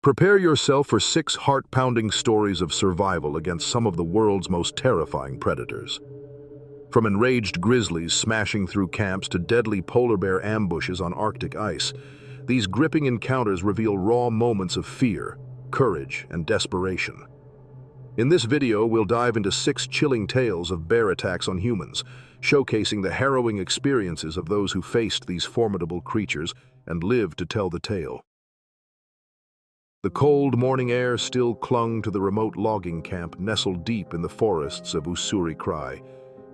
Prepare yourself for 6 heart-pounding stories of survival against some of the world's most terrifying predators. From enraged grizzlies smashing through camps to deadly polar bear ambushes on Arctic ice, these gripping encounters reveal raw moments of fear, courage, and desperation. In this video, we'll dive into 6 chilling tales of bear attacks on humans, showcasing the harrowing experiences of those who faced these formidable creatures and lived to tell the tale. The cold morning air still clung to the remote logging camp nestled deep in the forests of Ussuri-Krai,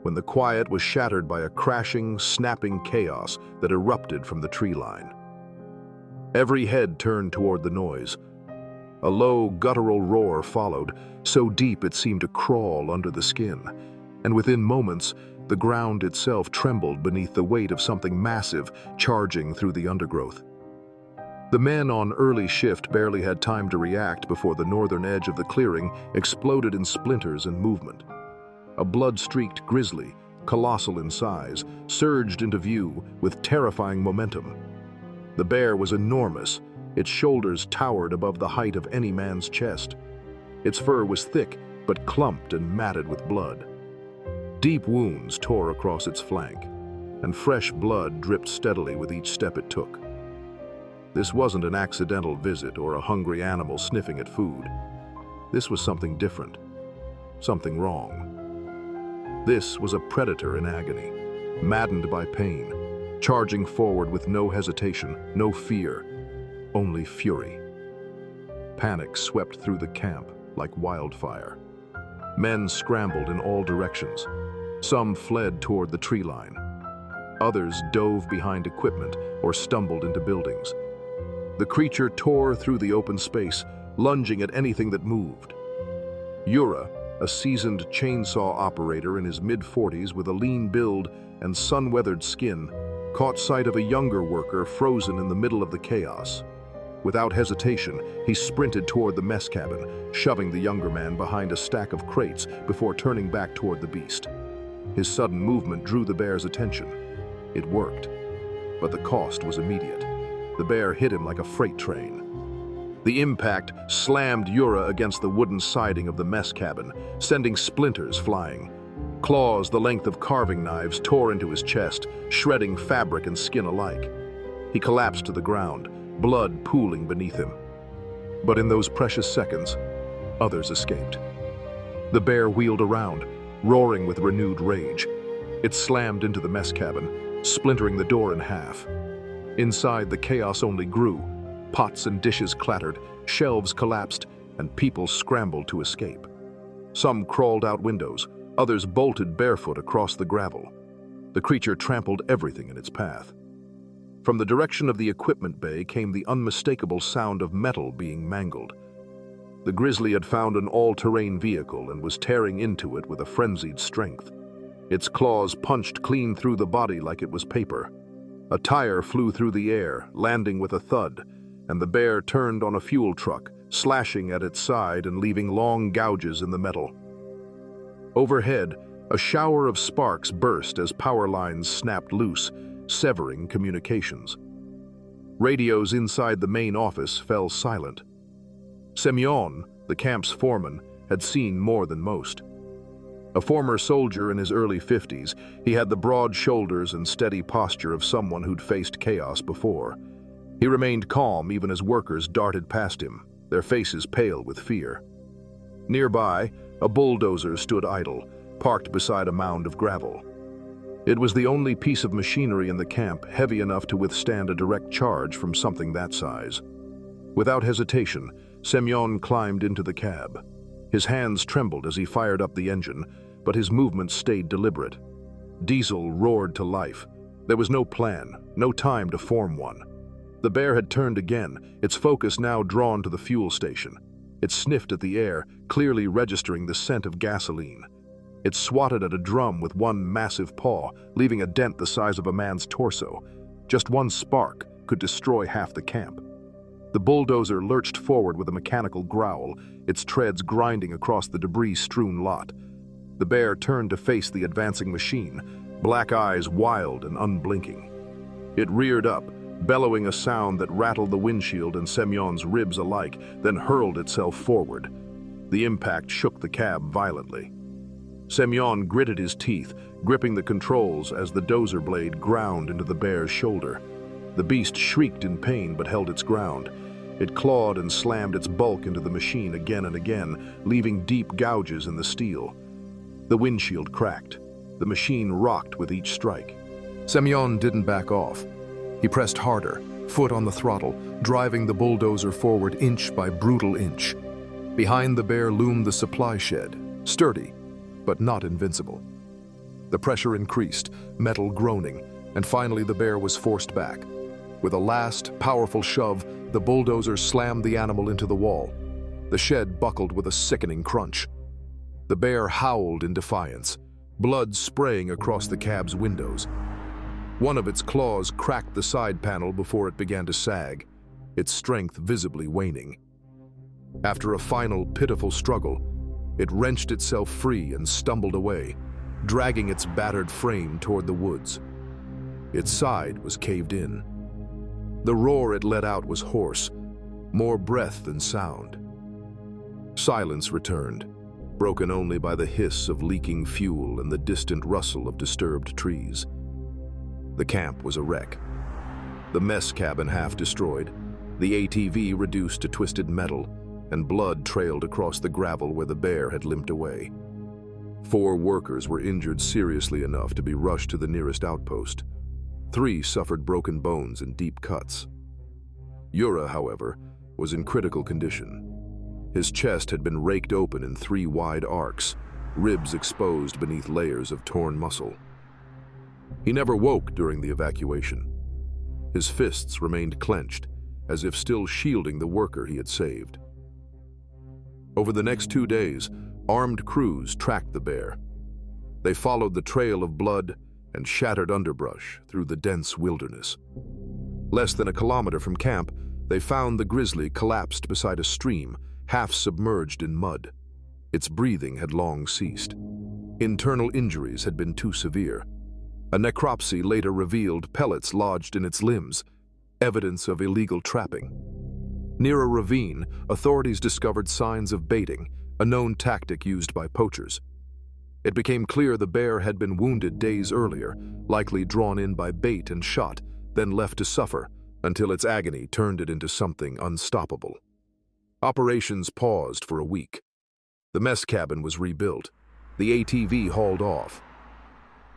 when the quiet was shattered by a crashing, snapping chaos that erupted from the tree line. Every head turned toward the noise. A low, guttural roar followed, so deep it seemed to crawl under the skin, and within moments, the ground itself trembled beneath the weight of something massive charging through the undergrowth. The men on early shift barely had time to react before the northern edge of the clearing exploded in splinters and movement. A blood-streaked grizzly, colossal in size, surged into view with terrifying momentum. The bear was enormous. Its shoulders towered above the height of any man's chest. Its fur was thick, but clumped and matted with blood. Deep wounds tore across its flank, and fresh blood dripped steadily with each step it took. This wasn't an accidental visit or a hungry animal sniffing at food. This was something different, something wrong. This was a predator in agony, maddened by pain, charging forward with no hesitation, no fear, only fury. Panic swept through the camp like wildfire. Men scrambled in all directions. Some fled toward the tree line. Others dove behind equipment or stumbled into buildings. The creature tore through the open space, lunging at anything that moved. Yura, a seasoned chainsaw operator in his mid-40s with a lean build and sun-weathered skin, caught sight of a younger worker frozen in the middle of the chaos. Without hesitation, he sprinted toward the mess cabin, shoving the younger man behind a stack of crates before turning back toward the beast. His sudden movement drew the bear's attention. It worked, but the cost was immediate. The bear hit him like a freight train. The impact slammed Yura against the wooden siding of the mess cabin, sending splinters flying. Claws the length of carving knives tore into his chest, shredding fabric and skin alike. He collapsed to the ground, blood pooling beneath him. But in those precious seconds, others escaped. The bear wheeled around, roaring with renewed rage. It slammed into the mess cabin, splintering the door in half. Inside, the chaos only grew. Pots and dishes clattered, shelves collapsed, and people scrambled to escape. Some crawled out windows, others bolted barefoot across the gravel. The creature trampled everything in its path. From the direction of the equipment bay came the unmistakable sound of metal being mangled. The grizzly had found an all-terrain vehicle and was tearing into it with a frenzied strength. Its claws punched clean through the body like it was paper. A tire flew through the air, landing with a thud, and the bear turned on a fuel truck, slashing at its side and leaving long gouges in the metal. Overhead, a shower of sparks burst as power lines snapped loose, severing communications. Radios inside the main office fell silent. Semyon, the camp's foreman, had seen more than most. A former soldier in his early 50s, he had the broad shoulders and steady posture of someone who'd faced chaos before. He remained calm even as workers darted past him, their faces pale with fear. Nearby, a bulldozer stood idle, parked beside a mound of gravel. It was the only piece of machinery in the camp heavy enough to withstand a direct charge from something that size. Without hesitation, Semyon climbed into the cab. His hands trembled as he fired up the engine, but his movements stayed deliberate. Diesel roared to life. There was no plan, no time to form one. The bear had turned again, its focus now drawn to the fuel station. It sniffed at the air, clearly registering the scent of gasoline. It swatted at a drum with one massive paw, leaving a dent the size of a man's torso. Just one spark could destroy half the camp. The bulldozer lurched forward with a mechanical growl, its treads grinding across the debris-strewn lot. The bear turned to face the advancing machine, black eyes wild and unblinking. It reared up, bellowing a sound that rattled the windshield and Semyon's ribs alike, then hurled itself forward. The impact shook the cab violently. Semyon gritted his teeth, gripping the controls as the dozer blade ground into the bear's shoulder. The beast shrieked in pain but held its ground. It clawed and slammed its bulk into the machine again and again, leaving deep gouges in the steel. The windshield cracked. The machine rocked with each strike. Semyon didn't back off. He pressed harder, foot on the throttle, driving the bulldozer forward inch by brutal inch. Behind the bear loomed the supply shed, sturdy, but not invincible. The pressure increased, metal groaning, and finally the bear was forced back. With a last, powerful shove, the bulldozer slammed the animal into the wall. The shed buckled with a sickening crunch. The bear howled in defiance, blood spraying across the cab's windows. One of its claws cracked the side panel before it began to sag, its strength visibly waning. After a final, pitiful struggle, it wrenched itself free and stumbled away, dragging its battered frame toward the woods. Its side was caved in. The roar it let out was hoarse, more breath than sound. Silence returned, broken only by the hiss of leaking fuel and the distant rustle of disturbed trees. The camp was a wreck. The mess cabin half destroyed, the ATV reduced to twisted metal, and blood trailed across the gravel where the bear had limped away. 4 workers were injured seriously enough to be rushed to the nearest outpost. 3 suffered broken bones and deep cuts. Yura, however, was in critical condition. His chest had been raked open in 3 wide arcs, ribs exposed beneath layers of torn muscle. He never woke during the evacuation. His fists remained clenched, as if still shielding the worker he had saved. Over the next 2 days, armed crews tracked the bear. They followed the trail of blood and shattered underbrush through the dense wilderness. Less than a kilometer from camp, they found the grizzly collapsed beside a stream, half submerged in mud. Its breathing had long ceased. Internal injuries had been too severe. A necropsy later revealed pellets lodged in its limbs, evidence of illegal trapping. Near a ravine, authorities discovered signs of baiting, a known tactic used by poachers. It became clear the bear had been wounded days earlier, likely drawn in by bait and shot, then left to suffer until its agony turned it into something unstoppable. Operations paused for a week. The mess cabin was rebuilt. The ATV hauled off.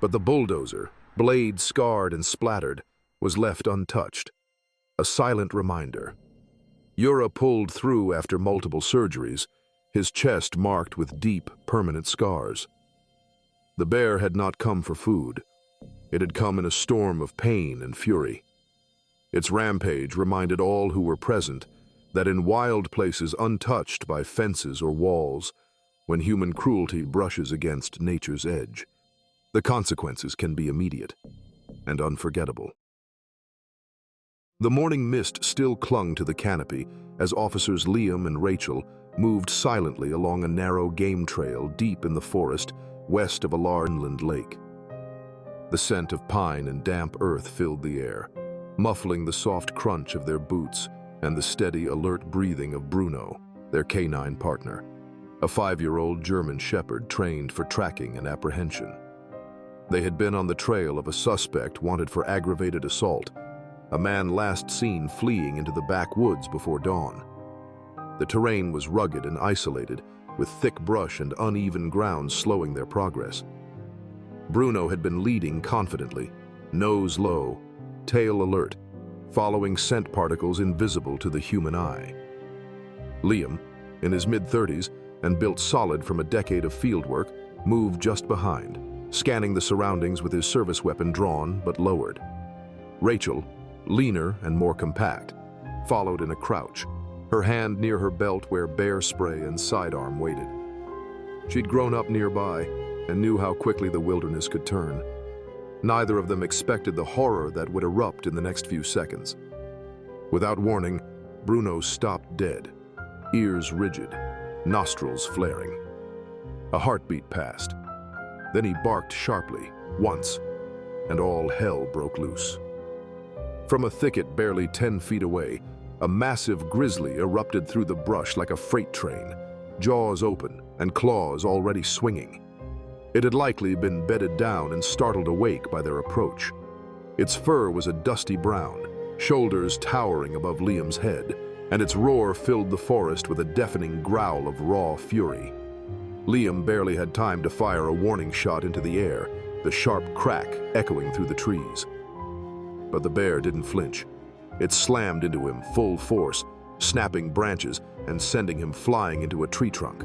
But the bulldozer, blade scarred and splattered, was left untouched. A silent reminder. Yura pulled through after multiple surgeries, his chest marked with deep, permanent scars. The bear had not come for food. It had come in a storm of pain and fury. Its rampage reminded all who were present that in wild places untouched by fences or walls, when human cruelty brushes against nature's edge, the consequences can be immediate and unforgettable. The morning mist still clung to the canopy as officers Liam and Rachel moved silently along a narrow game trail deep in the forest west of a large inland lake. The scent of pine and damp earth filled the air, muffling the soft crunch of their boots and the steady, alert breathing of Bruno, their canine partner, a 5-year-old German shepherd trained for tracking and apprehension. They had been on the trail of a suspect wanted for aggravated assault, a man last seen fleeing into the backwoods before dawn. The terrain was rugged and isolated, with thick brush and uneven ground slowing their progress. Bruno had been leading confidently, nose low, tail alert, following scent particles invisible to the human eye. Liam, in his mid-30s and built solid from a decade of fieldwork, moved just behind, scanning the surroundings with his service weapon drawn but lowered. Rachel, leaner and more compact, followed in a crouch, her hand near her belt where bear spray and sidearm waited. She'd grown up nearby and knew how quickly the wilderness could turn. Neither of them expected the horror that would erupt in the next few seconds. Without warning, Bruno stopped dead, ears rigid, nostrils flaring. A heartbeat passed. Then he barked sharply, once, and all hell broke loose. From a thicket barely 10 feet away, a massive grizzly erupted through the brush like a freight train, jaws open and claws already swinging. It had likely been bedded down and startled awake by their approach. Its fur was a dusty brown, shoulders towering above Liam's head, and its roar filled the forest with a deafening growl of raw fury. Liam barely had time to fire a warning shot into the air, the sharp crack echoing through the trees. But the bear didn't flinch. It slammed into him full force, snapping branches and sending him flying into a tree trunk.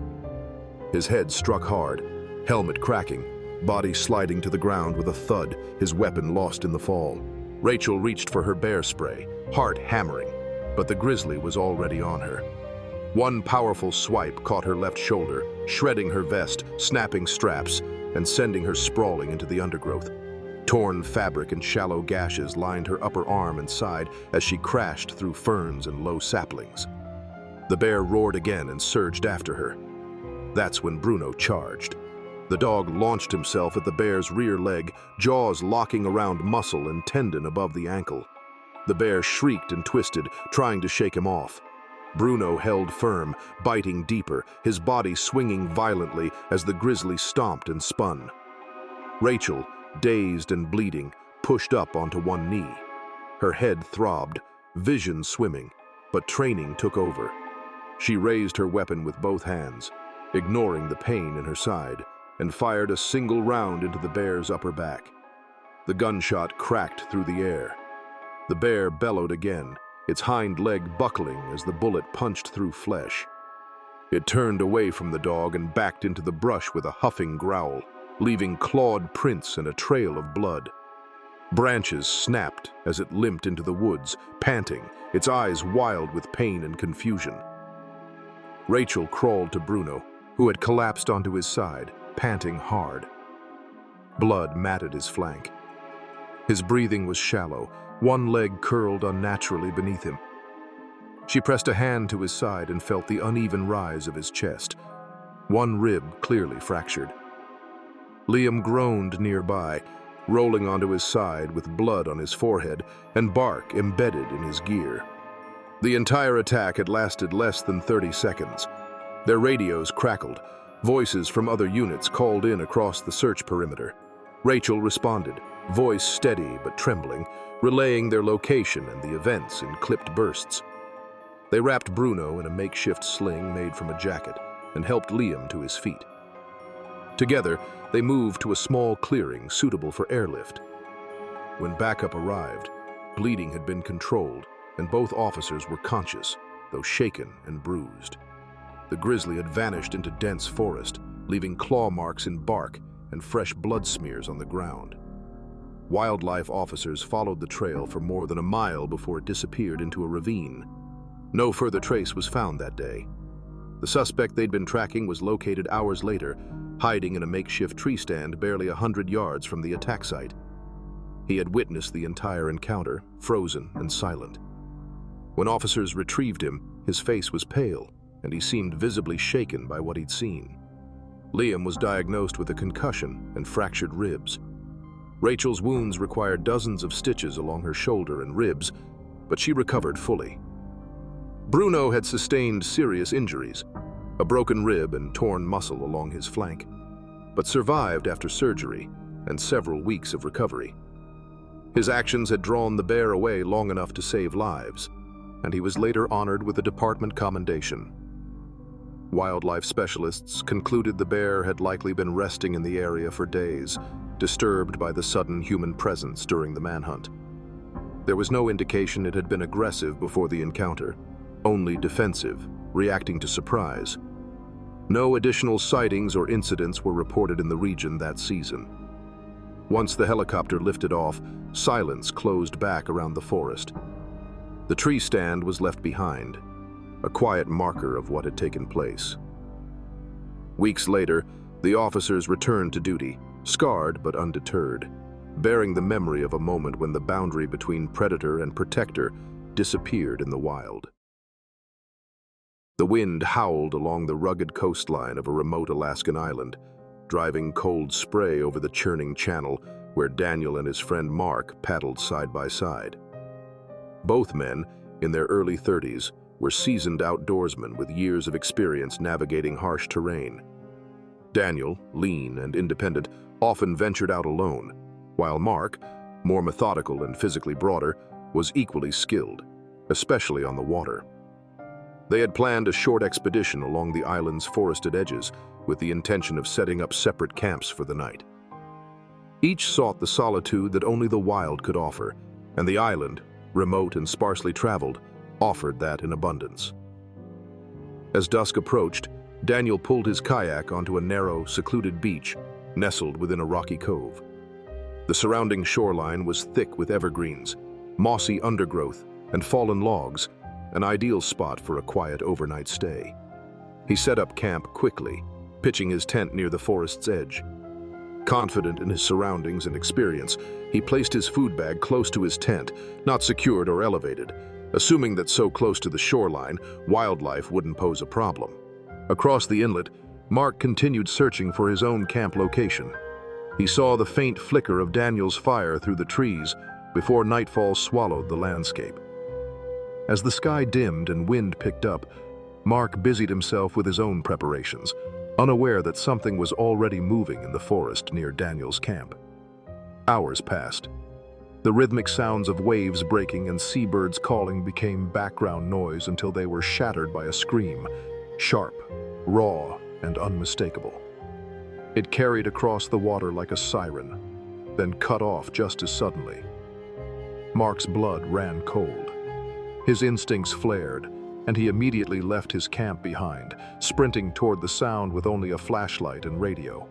His head struck hard, helmet cracking, body sliding to the ground with a thud, his weapon lost in the fall. Rachel reached for her bear spray, heart hammering, but the grizzly was already on her. One powerful swipe caught her left shoulder, shredding her vest, snapping straps, and sending her sprawling into the undergrowth. Torn fabric and shallow gashes lined her upper arm and side as she crashed through ferns and low saplings. The bear roared again and surged after her. That's when Bruno charged. The dog launched himself at the bear's rear leg, jaws locking around muscle and tendon above the ankle. The bear shrieked and twisted, trying to shake him off. Bruno held firm, biting deeper, his body swinging violently as the grizzly stomped and spun. Rachel, dazed and bleeding, pushed up onto one knee. Her head throbbed, vision swimming, but training took over. She raised her weapon with both hands, ignoring the pain in her side, and fired a single round into the bear's upper back. The gunshot cracked through the air. The bear bellowed again, its hind leg buckling as the bullet punched through flesh. It turned away from the dog and backed into the brush with a huffing growl, leaving clawed prints and a trail of blood. Branches snapped as it limped into the woods, panting, its eyes wild with pain and confusion. Rachel crawled to Bruno, who had collapsed onto his side, panting hard. Blood matted his flank. His breathing was shallow, one leg curled unnaturally beneath him. She pressed a hand to his side and felt the uneven rise of his chest, one rib clearly fractured. Liam groaned nearby, rolling onto his side with blood on his forehead and bark embedded in his gear. The entire attack had lasted less than 30 seconds. Their radios crackled. Voices from other units called in across the search perimeter. Rachel responded, voice steady but trembling, relaying their location and the events in clipped bursts. They wrapped Bruno in a makeshift sling made from a jacket and helped Liam to his feet. Together, they moved to a small clearing suitable for airlift. When backup arrived, bleeding had been controlled and both officers were conscious, though shaken and bruised. The grizzly had vanished into dense forest, leaving claw marks in bark and fresh blood smears on the ground. Wildlife officers followed the trail for more than a mile before it disappeared into a ravine. No further trace was found that day. The suspect they'd been tracking was located hours later, hiding in a makeshift tree stand barely 100 yards from the attack site. He had witnessed the entire encounter, frozen and silent. When officers retrieved him, his face was pale, and he seemed visibly shaken by what he'd seen. Liam was diagnosed with a concussion and fractured ribs. Rachel's wounds required dozens of stitches along her shoulder and ribs, but she recovered fully. Bruno had sustained serious injuries, a broken rib and torn muscle along his flank, but survived after surgery and several weeks of recovery. His actions had drawn the bear away long enough to save lives, and he was later honored with a department commendation. Wildlife specialists concluded the bear had likely been resting in the area for days, disturbed by the sudden human presence during the manhunt. There was no indication it had been aggressive before the encounter, only defensive, reacting to surprise. No additional sightings or incidents were reported in the region that season. Once the helicopter lifted off, silence closed back around the forest. The tree stand was left behind, a quiet marker of what had taken place. Weeks later, the officers returned to duty, scarred but undeterred, bearing the memory of a moment when the boundary between predator and protector disappeared in the wild. The wind howled along the rugged coastline of a remote Alaskan island, driving cold spray over the churning channel where Daniel and his friend Mark paddled side by side. Both men, in their early 30s, were seasoned outdoorsmen with years of experience navigating harsh terrain. Daniel, lean and independent, often ventured out alone, while Mark, more methodical and physically broader, was equally skilled, especially on the water. They had planned a short expedition along the island's forested edges with the intention of setting up separate camps for the night. Each sought the solitude that only the wild could offer, and the island, remote and sparsely traveled, offered that in abundance. As dusk approached, Daniel pulled his kayak onto a narrow, secluded beach nestled within a rocky cove. The surrounding shoreline was thick with evergreens, mossy undergrowth, and fallen logs, an ideal spot for a quiet overnight stay. He set up camp quickly, pitching his tent near the forest's edge. Confident in his surroundings and experience, he placed his food bag close to his tent, not secured or elevated, assuming that so close to the shoreline, wildlife wouldn't pose a problem. Across the inlet, Mark continued searching for his own camp location. He saw the faint flicker of Daniel's fire through the trees before nightfall swallowed the landscape. As the sky dimmed and wind picked up, Mark busied himself with his own preparations, unaware that something was already moving in the forest near Daniel's camp. Hours passed. The rhythmic sounds of waves breaking and seabirds calling became background noise until they were shattered by a scream, sharp, raw, and unmistakable. It carried across the water like a siren, then cut off just as suddenly. Mark's blood ran cold. His instincts flared, and he immediately left his camp behind, sprinting toward the sound with only a flashlight and radio.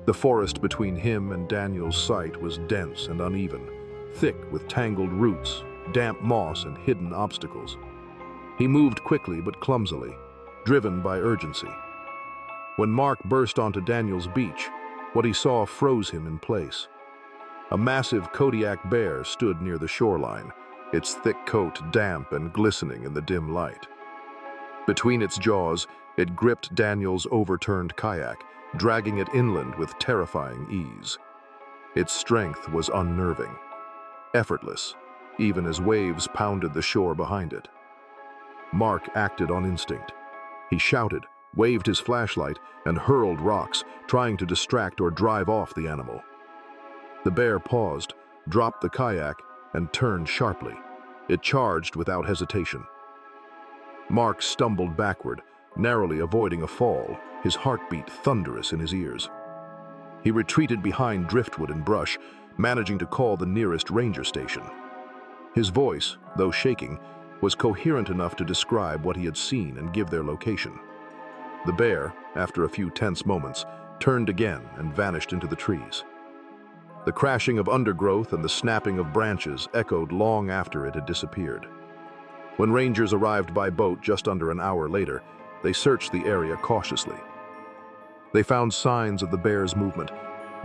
The forest between him and Daniel's site was dense and uneven, thick with tangled roots, damp moss, and hidden obstacles. He moved quickly but clumsily, driven by urgency. When Mark burst onto Daniel's beach, what he saw froze him in place. A massive Kodiak bear stood near the shoreline, its thick coat damp and glistening in the dim light. Between its jaws, it gripped Daniel's overturned kayak, dragging it inland with terrifying ease. Its strength was unnerving, effortless, even as waves pounded the shore behind it. Mark acted on instinct. He shouted, waved his flashlight, and hurled rocks, trying to distract or drive off the animal. The bear paused, dropped the kayak, and turned sharply. It charged without hesitation. Mark stumbled backward, narrowly avoiding a fall, his heartbeat thunderous in his ears. He retreated behind driftwood and brush, managing to call the nearest ranger station. His voice, though shaking, was coherent enough to describe what he had seen and give their location. The bear, after a few tense moments, turned again and vanished into the trees. The crashing of undergrowth and the snapping of branches echoed long after it had disappeared. When rangers arrived by boat just under an hour later, they searched the area cautiously. They found signs of the bear's movement,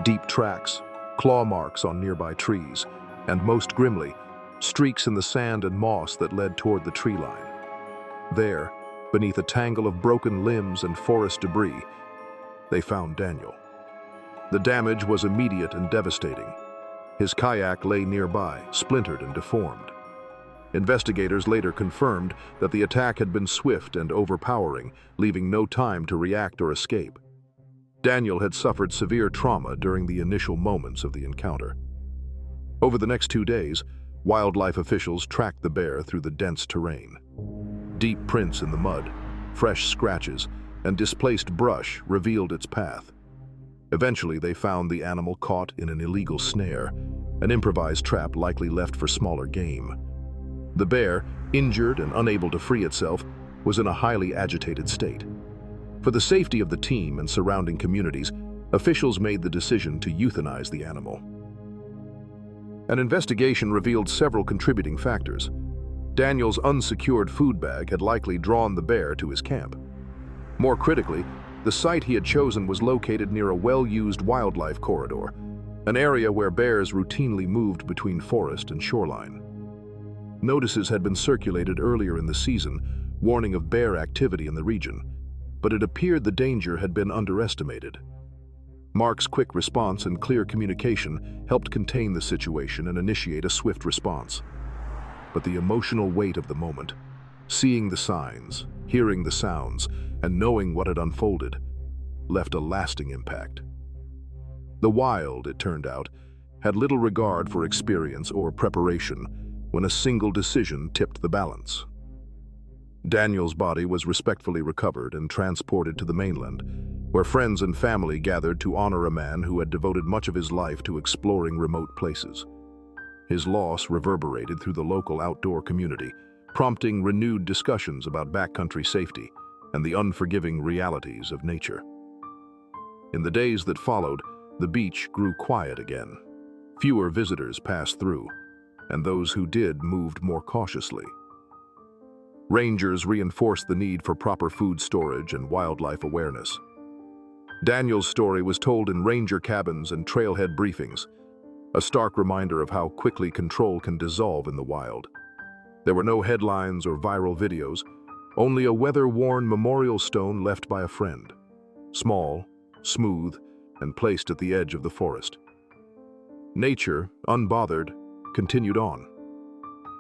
deep tracks, claw marks on nearby trees, and most grimly, streaks in the sand and moss that led toward the tree line. There, beneath a tangle of broken limbs and forest debris, they found Daniel. The damage was immediate and devastating. His kayak lay nearby, splintered and deformed. Investigators later confirmed that the attack had been swift and overpowering, leaving no time to react or escape. Daniel had suffered severe trauma during the initial moments of the encounter. Over the next 2 days, wildlife officials tracked the bear through the dense terrain. Deep prints in the mud, fresh scratches, and displaced brush revealed its path. Eventually, they found the animal caught in an illegal snare, an improvised trap likely left for smaller game. The bear, injured and unable to free itself, was in a highly agitated state. For the safety of the team and surrounding communities, officials made the decision to euthanize the animal. An investigation revealed several contributing factors. Daniel's unsecured food bag had likely drawn the bear to his camp. More critically, the site he had chosen was located near a well-used wildlife corridor, an area where bears routinely moved between forest and shoreline. Notices had been circulated earlier in the season, warning of bear activity in the region, but it appeared the danger had been underestimated. Mark's quick response and clear communication helped contain the situation and initiate a swift response. but the emotional weight of the moment, seeing the signs, hearing the sounds, and knowing what had unfolded, left a lasting impact. The wild, it turned out, had little regard for experience or preparation when a single decision tipped the balance. Daniel's body was respectfully recovered and transported to the mainland, where friends and family gathered to honor a man who had devoted much of his life to exploring remote places. His loss reverberated through the local outdoor community, prompting renewed discussions about backcountry safety and the unforgiving realities of nature. In the days that followed, the beach grew quiet again. Fewer visitors passed through, and those who did moved more cautiously. Rangers reinforced the need for proper food storage and wildlife awareness. Daniel's story was told in ranger cabins and trailhead briefings, a stark reminder of how quickly control can dissolve in the wild. There were no headlines or viral videos, only a weather-worn memorial stone left by a friend, small, smooth, and placed at the edge of the forest. Nature, unbothered, continued on.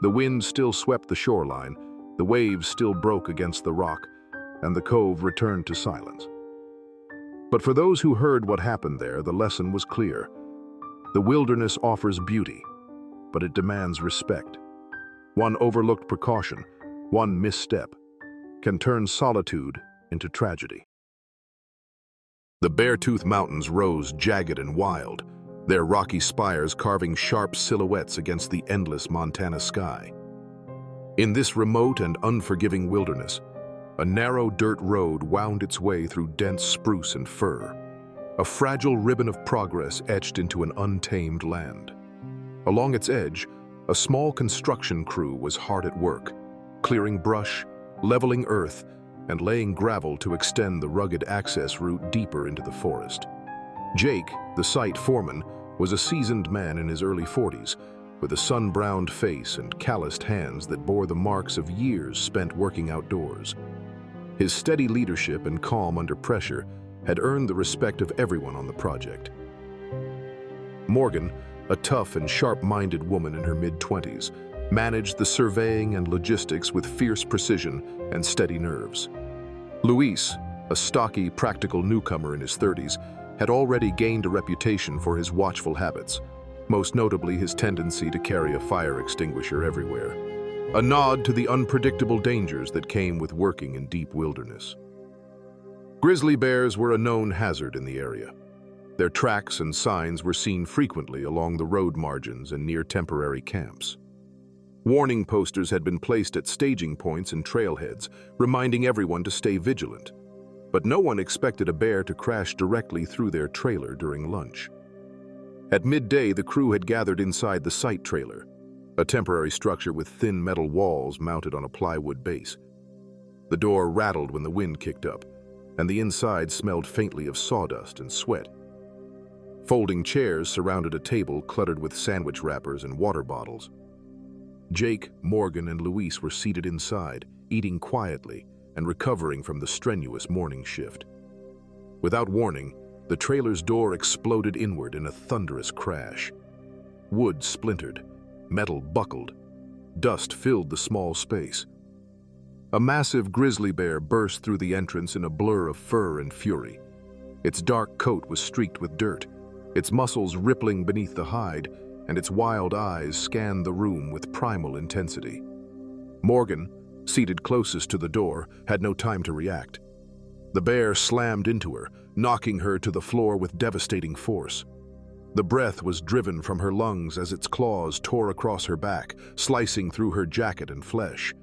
The wind still swept the shoreline, the waves still broke against the rock, and the cove returned to silence. But for those who heard what happened there, the lesson was clear. The wilderness offers beauty, but it demands respect. One overlooked precaution, one misstep, can turn solitude into tragedy. The Beartooth Mountains rose jagged and wild, their rocky spires carving sharp silhouettes against the endless Montana sky. In this remote and unforgiving wilderness, a narrow dirt road wound its way through dense spruce and fir, a fragile ribbon of progress etched into an untamed land. Along its edge, a small construction crew was hard at work, clearing brush, leveling earth, and laying gravel to extend the rugged access route deeper into the forest. Jake, the site foreman, was a seasoned man in his early 40s, with a sun-browned face and calloused hands that bore the marks of years spent working outdoors. His steady leadership and calm under pressure had earned the respect of everyone on the project. Morgan, a tough and sharp-minded woman in her mid-20s, managed the surveying and logistics with fierce precision and steady nerves. Luis, a stocky, practical newcomer in his 30s, had already gained a reputation for his watchful habits, most notably his tendency to carry a fire extinguisher everywhere, a nod to the unpredictable dangers that came with working in deep wilderness. Grizzly bears were a known hazard in the area. Their tracks and signs were seen frequently along the road margins and near temporary camps. Warning posters had been placed at staging points and trailheads, reminding everyone to stay vigilant. But no one expected a bear to crash directly through their trailer during lunch. At midday, the crew had gathered inside the site trailer, a temporary structure with thin metal walls mounted on a plywood base. The door rattled when the wind kicked up, and the inside smelled faintly of sawdust and sweat. Folding chairs surrounded a table cluttered with sandwich wrappers and water bottles. Jake, Morgan, and Luis were seated inside, eating quietly and recovering from the strenuous morning shift. Without warning, the trailer's door exploded inward in a thunderous crash. Wood splintered, metal buckled, dust filled the small space. A massive grizzly bear burst through the entrance in a blur of fur and fury. Its dark coat was streaked with dirt, its muscles rippling beneath the hide, and its wild eyes scanned the room with primal intensity. Morgan, seated closest to the door, had no time to react. The bear slammed into her, knocking her to the floor with devastating force. The breath was driven from her lungs as its claws tore across her back, slicing through her jacket and flesh.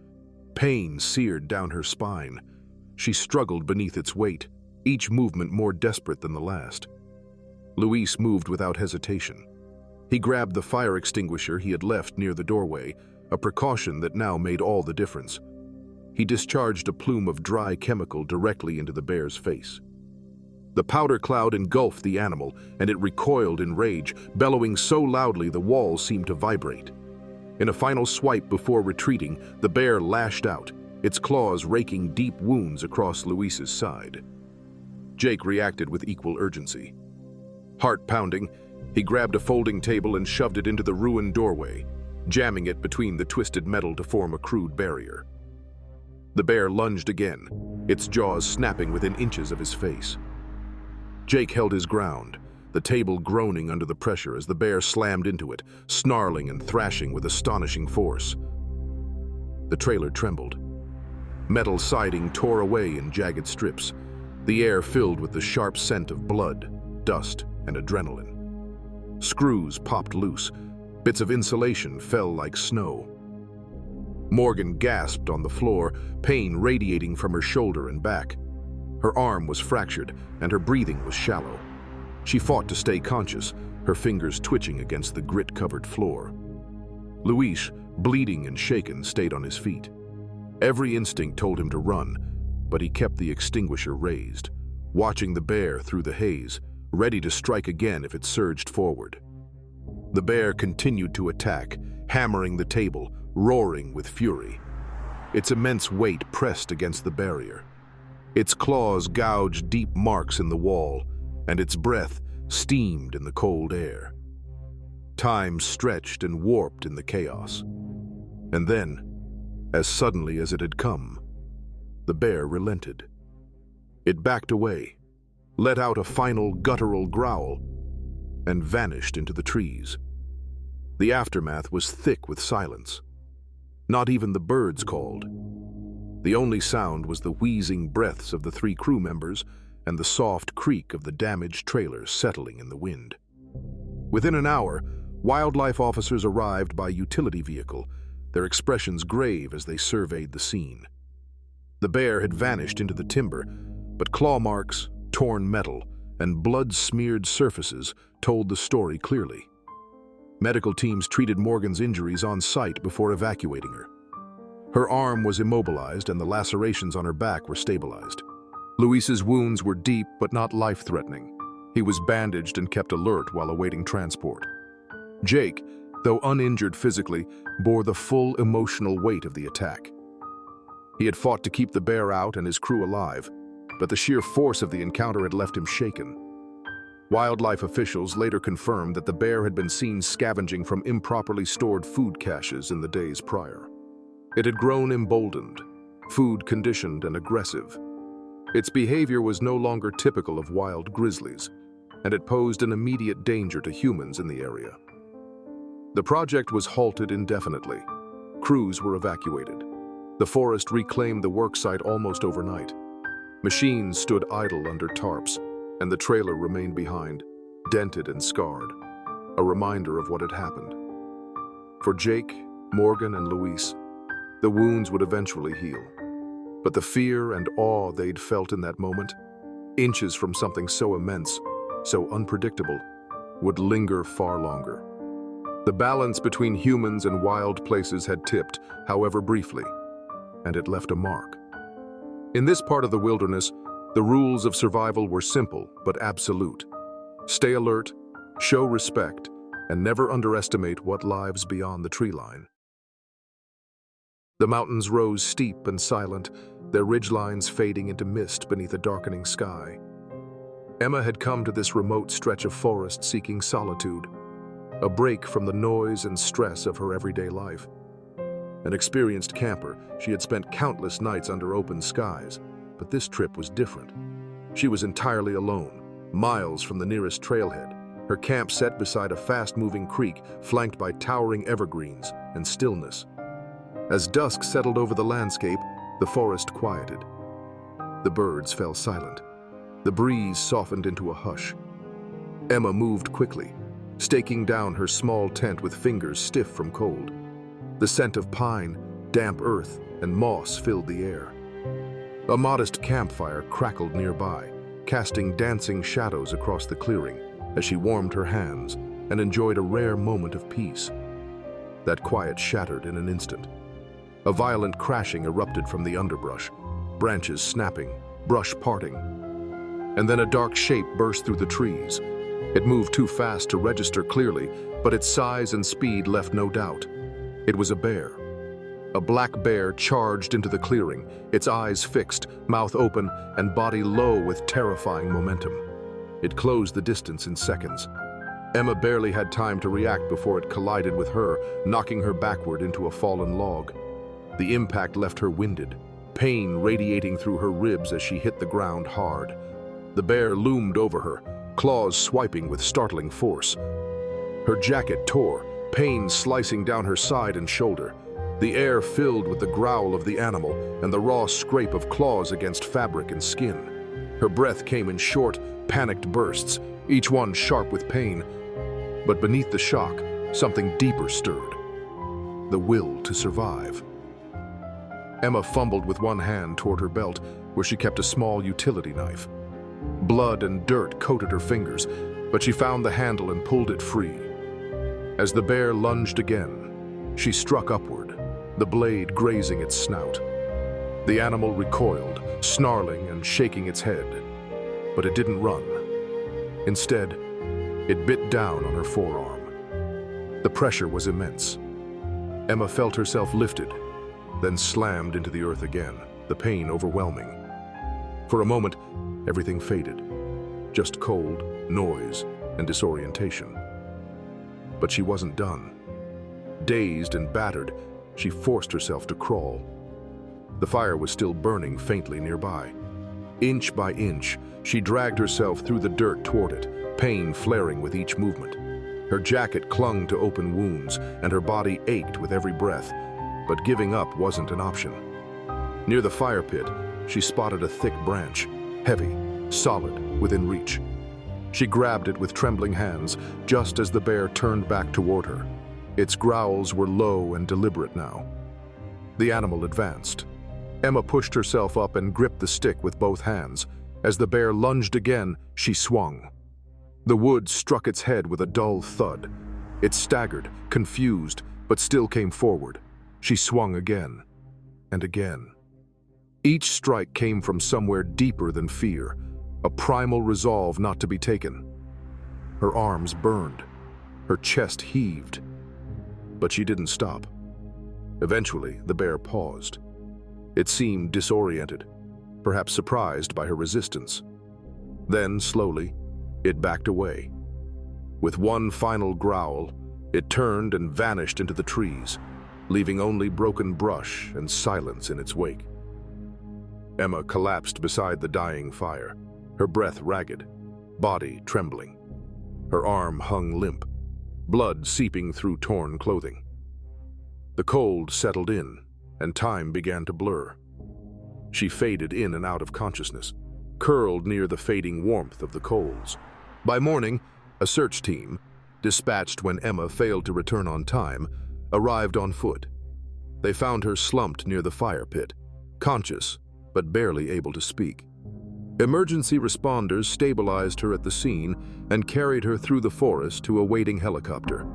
Pain seared down her spine. She struggled beneath its weight, each movement more desperate than the last. Luis moved without hesitation. He grabbed the fire extinguisher he had left near the doorway, a precaution that now made all the difference. He discharged a plume of dry chemical directly into the bear's face. The powder cloud engulfed the animal, and it recoiled in rage, bellowing so loudly the walls seemed to vibrate. In a final swipe before retreating, the bear lashed out, its claws raking deep wounds across Luis's side. Jake reacted with equal urgency. Heart pounding, he grabbed a folding table and shoved it into the ruined doorway. jamming it between the twisted metal to form a crude barrier. The bear lunged again, its jaws snapping within inches of his face. Jake held his ground, the table groaning under the pressure as the bear slammed into it, snarling and thrashing with astonishing force. The trailer trembled. Metal siding tore away in jagged strips, the air filled with the sharp scent of blood, dust, and adrenaline. Screws popped loose, bits of insulation fell like snow. Morgan gasped on the floor, pain radiating from her shoulder and back. Her arm was fractured, and her breathing was shallow. She fought to stay conscious, her fingers twitching against the grit-covered floor. Luis, bleeding and shaken, stayed on his feet. Every instinct told him to run, but he kept the extinguisher raised, watching the bear through the haze, ready to strike again if it surged forward. The bear continued to attack, hammering the table, roaring with fury. Its immense weight pressed against the barrier. Its claws gouged deep marks in the wall, and its breath steamed in the cold air. Time stretched and warped in the chaos. And then, as suddenly as it had come, the bear relented. It backed away, let out a final guttural growl, and vanished into the trees. The aftermath was thick with silence. Not even the birds called. The only sound was the wheezing breaths of the 3 crew members and the soft creak of the damaged trailer settling in the wind. Within an hour, wildlife officers arrived by utility vehicle, their expressions grave as they surveyed the scene. The bear had vanished into the timber, but claw marks, torn metal, and blood-smeared surfaces told the story clearly. Medical teams treated Morgan's injuries on site before evacuating her. Her arm was immobilized and the lacerations on her back were stabilized. Luis's wounds were deep but not life-threatening. He was bandaged and kept alert while awaiting transport. Jake, though uninjured physically, bore the full emotional weight of the attack. He had fought to keep the bear out and his crew alive, but the sheer force of the encounter had left him shaken. Wildlife officials later confirmed that the bear had been seen scavenging from improperly stored food caches in the days prior. It had grown emboldened, food-conditioned and aggressive. Its behavior was no longer typical of wild grizzlies, and it posed an immediate danger to humans in the area. The project was halted indefinitely. Crews were evacuated. The forest reclaimed the worksite almost overnight. Machines stood idle under tarps, and the trailer remained behind, dented and scarred, a reminder of what had happened. For Jake, Morgan, and Luis, the wounds would eventually heal. But the fear and awe they'd felt in that moment, inches from something so immense, so unpredictable, would linger far longer. The balance between humans and wild places had tipped, however briefly, and it left a mark. In this part of the wilderness, the rules of survival were simple but absolute. Stay alert, show respect, and never underestimate what lives beyond the tree line. The mountains rose steep and silent, their ridgelines fading into mist beneath a darkening sky. Emma had come to this remote stretch of forest seeking solitude, a break from the noise and stress of her everyday life. An experienced camper, she had spent countless nights under open skies, but this trip was different. She was entirely alone, miles from the nearest trailhead, her camp set beside a fast-moving creek flanked by towering evergreens and stillness. As dusk settled over the landscape, the forest quieted. The birds fell silent. The breeze softened into a hush. Emma moved quickly, staking down her small tent with fingers stiff from cold. The scent of pine, damp earth, and moss filled the air. A modest campfire crackled nearby, casting dancing shadows across the clearing as she warmed her hands and enjoyed a rare moment of peace. That quiet shattered in an instant. A violent crashing erupted from the underbrush, branches snapping, brush parting. And then a dark shape burst through the trees. It moved too fast to register clearly, but its size and speed left no doubt. It was a bear. A black bear charged into the clearing, its eyes fixed, mouth open, and body low with terrifying momentum. It closed the distance in seconds. Emma barely had time to react before it collided with her, knocking her backward into a fallen log. The impact left her winded, pain radiating through her ribs as she hit the ground hard. The bear loomed over her, claws swiping with startling force. Her jacket tore, pain slicing down her side and shoulder. The air filled with the growl of the animal and the raw scrape of claws against fabric and skin. Her breath came in short, panicked bursts, each one sharp with pain. But beneath the shock, something deeper stirred. The will to survive. Emma fumbled with one hand toward her belt, where she kept a small utility knife. Blood and dirt coated her fingers, but she found the handle and pulled it free. As the bear lunged again, she struck upward, the blade grazing its snout. The animal recoiled, snarling and shaking its head, but it didn't run. Instead, it bit down on her forearm. The pressure was immense. Emma felt herself lifted, then slammed into the earth again, the pain overwhelming. For a moment, everything faded. Just cold, noise, and disorientation. But she wasn't done. Dazed and battered, she forced herself to crawl. The fire was still burning faintly nearby. Inch by inch, she dragged herself through the dirt toward it, pain flaring with each movement. Her jacket clung to open wounds, and her body ached with every breath, but giving up wasn't an option. Near the fire pit, she spotted a thick branch, heavy, solid, within reach. She grabbed it with trembling hands, just as the bear turned back toward her. Its growls were low and deliberate now. The animal advanced. Emma pushed herself up and gripped the stick with both hands. As the bear lunged again, she swung. The wood struck its head with a dull thud. It staggered, confused, but still came forward. She swung again, and again. Each strike came from somewhere deeper than fear, a primal resolve not to be taken. Her arms burned, her chest heaved, but she didn't stop. Eventually, the bear paused. It seemed disoriented, perhaps surprised by her resistance. Then, slowly, it backed away. With one final growl, it turned and vanished into the trees, leaving only broken brush and silence in its wake. Emma collapsed beside the dying fire, her breath ragged, body trembling. Her arm hung limp, blood seeping through torn clothing. The cold settled in, and time began to blur. She faded in and out of consciousness, curled near the fading warmth of the coals. By morning, a search team, dispatched when Emma failed to return on time, arrived on foot. They found her slumped near the fire pit, conscious but barely able to speak. Emergency responders stabilized her at the scene and carried her through the forest to a waiting helicopter.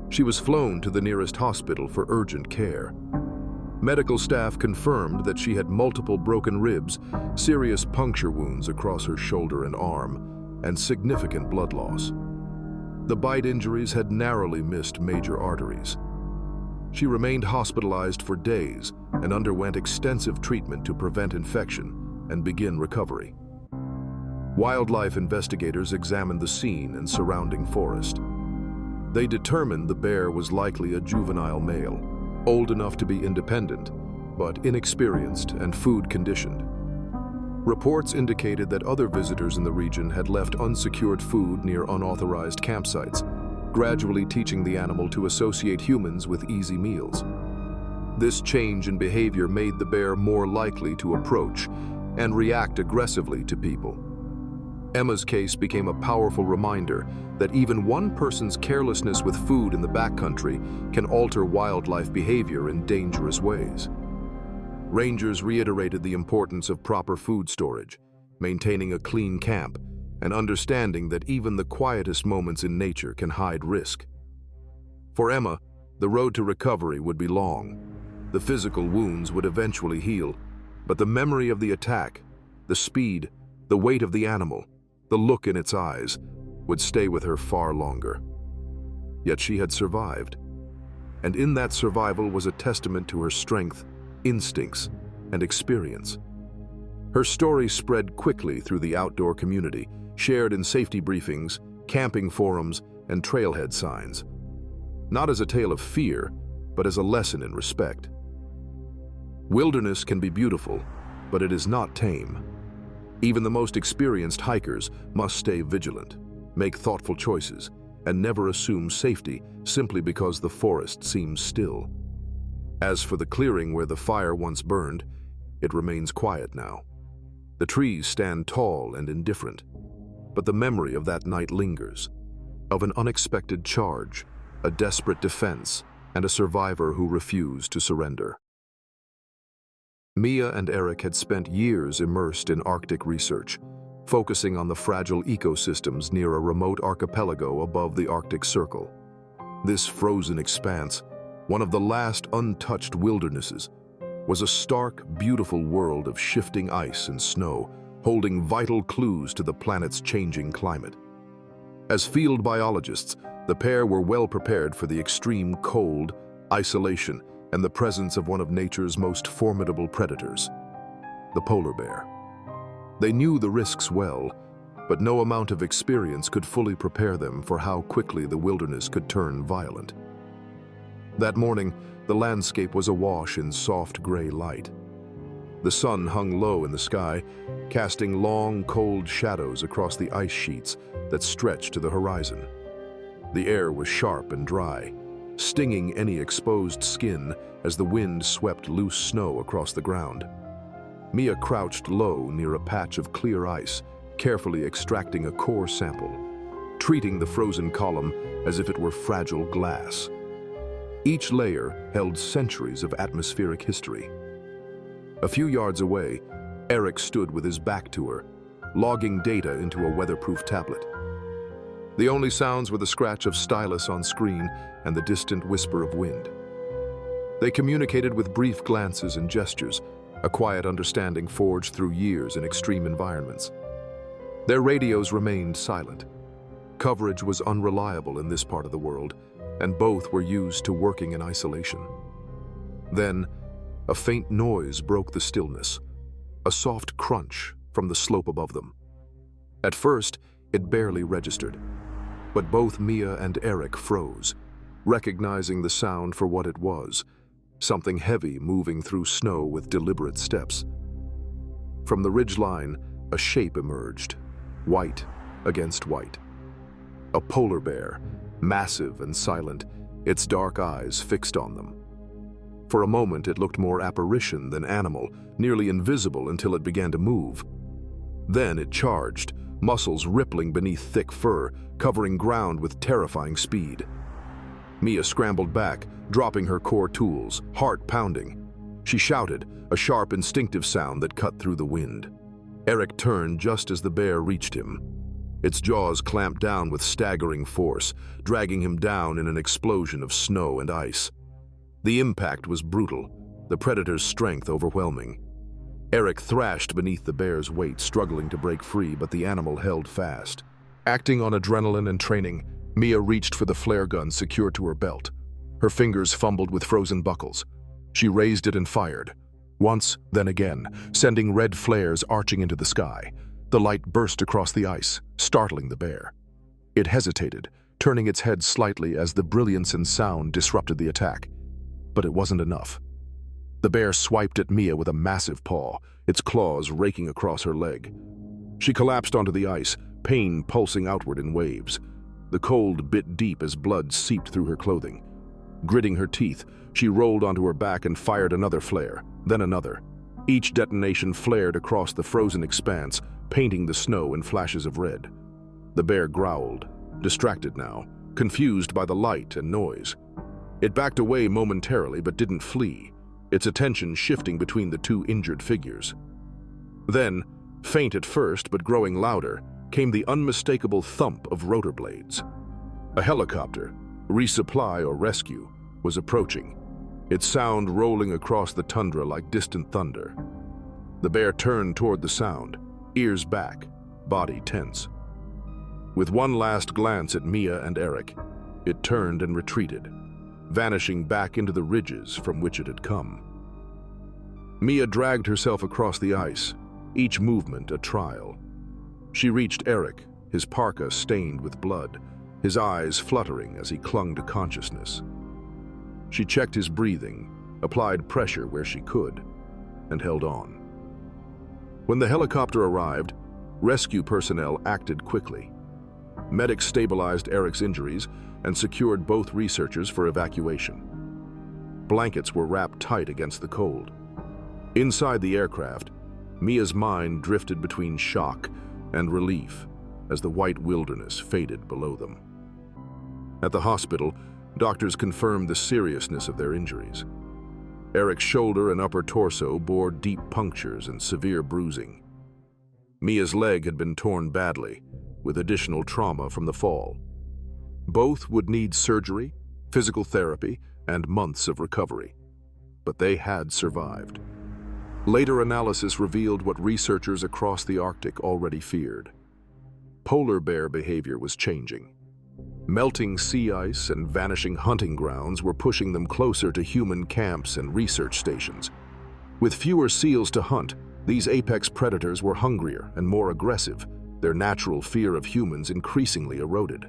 She was flown to the nearest hospital for urgent care. Medical staff confirmed that she had multiple broken ribs, serious puncture wounds across her shoulder and arm, and significant blood loss. The bite injuries had narrowly missed major arteries. She remained hospitalized for days and underwent extensive treatment to prevent infection and begin recovery. Wildlife investigators examined the scene and surrounding forest. They determined the bear was likely a juvenile male, old enough to be independent, but inexperienced and food-conditioned. Reports indicated that other visitors in the region had left unsecured food near unauthorized campsites, gradually teaching the animal to associate humans with easy meals. This change in behavior made the bear more likely to approach and react aggressively to people. Emma's case became a powerful reminder that even one person's carelessness with food in the backcountry can alter wildlife behavior in dangerous ways. Rangers reiterated the importance of proper food storage, maintaining a clean camp, and understanding that even the quietest moments in nature can hide risk. For Emma, the road to recovery would be long. The physical wounds would eventually heal, but the memory of the attack, the speed, the weight of the animal, the look in its eyes, would stay with her far longer. Yet she had survived, and in that survival was a testament to her strength, instincts, and experience. Her story spread quickly through the outdoor community, shared in safety briefings, camping forums, and trailhead signs. Not as a tale of fear, but as a lesson in respect. Wilderness can be beautiful, but it is not tame. Even the most experienced hikers must stay vigilant, make thoughtful choices, and never assume safety simply because the forest seems still. As for the clearing where the fire once burned, it remains quiet now. The trees stand tall and indifferent, but the memory of that night lingers, of an unexpected charge, a desperate defense, and a survivor who refused to surrender. Mia and Eric had spent years immersed in Arctic research, focusing on the fragile ecosystems near a remote archipelago above the Arctic Circle. This frozen expanse, one of the last untouched wildernesses, was a stark, beautiful world of shifting ice and snow, holding vital clues to the planet's changing climate. As field biologists, the pair were well prepared for the extreme cold, isolation, and the presence of one of nature's most formidable predators, the polar bear. They knew the risks well, but no amount of experience could fully prepare them for how quickly the wilderness could turn violent. That morning, the landscape was awash in soft gray light. The sun hung low in the sky, casting long, cold shadows across the ice sheets that stretched to the horizon. The air was sharp and dry, stinging any exposed skin as the wind swept loose snow across the ground. Mia crouched low near a patch of clear ice, carefully extracting a core sample, treating the frozen column as if it were fragile glass. Each layer held centuries of atmospheric history. A few yards away, Eric stood with his back to her, logging data into a weatherproof tablet. The only sounds were the scratch of stylus on screen and the distant whisper of wind. They communicated with brief glances and gestures, a quiet understanding forged through years in extreme environments. Their radios remained silent. Coverage was unreliable in this part of the world, and both were used to working in isolation. Then, a faint noise broke the stillness, a soft crunch from the slope above them. At first, it barely registered, but both Mia and Eric froze, recognizing the sound for what it was, something heavy moving through snow with deliberate steps. From the ridgeline, a shape emerged, white against white. A polar bear, massive and silent, its dark eyes fixed on them. For a moment, it looked more apparition than animal, nearly invisible until it began to move. Then it charged, muscles rippling beneath thick fur, covering ground with terrifying speed. Mia scrambled back, dropping her core tools, heart pounding. She shouted, a sharp, instinctive sound that cut through the wind. Eric turned just as the bear reached him. Its jaws clamped down with staggering force, dragging him down in an explosion of snow and ice. The impact was brutal, the predator's strength overwhelming. Eric thrashed beneath the bear's weight, struggling to break free, but the animal held fast. Acting on adrenaline and training, Mia reached for the flare gun secured to her belt. Her fingers fumbled with frozen buckles. She raised it and fired. Once, then again, sending red flares arching into the sky. The light burst across the ice, startling the bear. It hesitated, turning its head slightly as the brilliance and sound disrupted the attack. But it wasn't enough. The bear swiped at Mia with a massive paw, its claws raking across her leg. She collapsed onto the ice, pain pulsing outward in waves. The cold bit deep as blood seeped through her clothing. Gritting her teeth, she rolled onto her back and fired another flare, then another. Each detonation flared across the frozen expanse, painting the snow in flashes of red. The bear growled, distracted now, confused by the light and noise. It backed away momentarily but didn't flee, its attention shifting between the two injured figures. Then, faint at first but growing louder, came the unmistakable thump of rotor blades. A helicopter, resupply or rescue, was approaching, its sound rolling across the tundra like distant thunder. The bear turned toward the sound, ears back, body tense. With one last glance at Mia and Eric, it turned and retreated, vanishing back into the ridges from which it had come. Mia dragged herself across the ice, each movement a trial. She reached Eric, his parka stained with blood, his eyes fluttering as he clung to consciousness. She checked his breathing, applied pressure where she could, and held on. When the helicopter arrived, rescue personnel acted quickly. Medics stabilized Eric's injuries and secured both researchers for evacuation. Blankets were wrapped tight against the cold. Inside the aircraft, Mia's mind drifted between shock and relief as the white wilderness faded below them. At the hospital, doctors confirmed the seriousness of their injuries. Eric's shoulder and upper torso bore deep punctures and severe bruising. Mia's leg had been torn badly, with additional trauma from the fall. Both would need surgery, physical therapy, and months of recovery. But they had survived. Later analysis revealed what researchers across the Arctic already feared. Polar bear behavior was changing. Melting sea ice and vanishing hunting grounds were pushing them closer to human camps and research stations. With fewer seals to hunt, these apex predators were hungrier and more aggressive, their natural fear of humans increasingly eroded.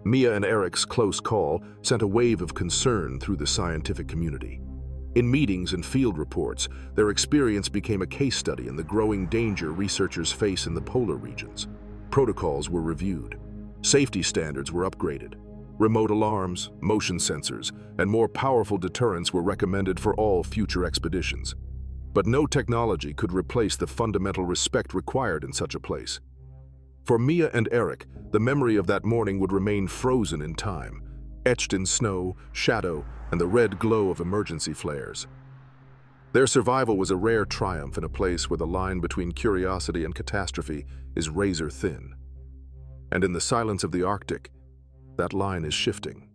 Mia and Eric's close call sent a wave of concern through the scientific community. In meetings and field reports, their experience became a case study in the growing danger researchers face in the polar regions. Protocols were reviewed. Safety standards were upgraded. Remote alarms, motion sensors, and more powerful deterrents were recommended for all future expeditions. But no technology could replace the fundamental respect required in such a place. For Mia and Eric, the memory of that morning would remain frozen in time, etched in snow, shadow, and the red glow of emergency flares. Their survival was a rare triumph in a place where the line between curiosity and catastrophe is razor thin. And in the silence of the Arctic, that line is shifting.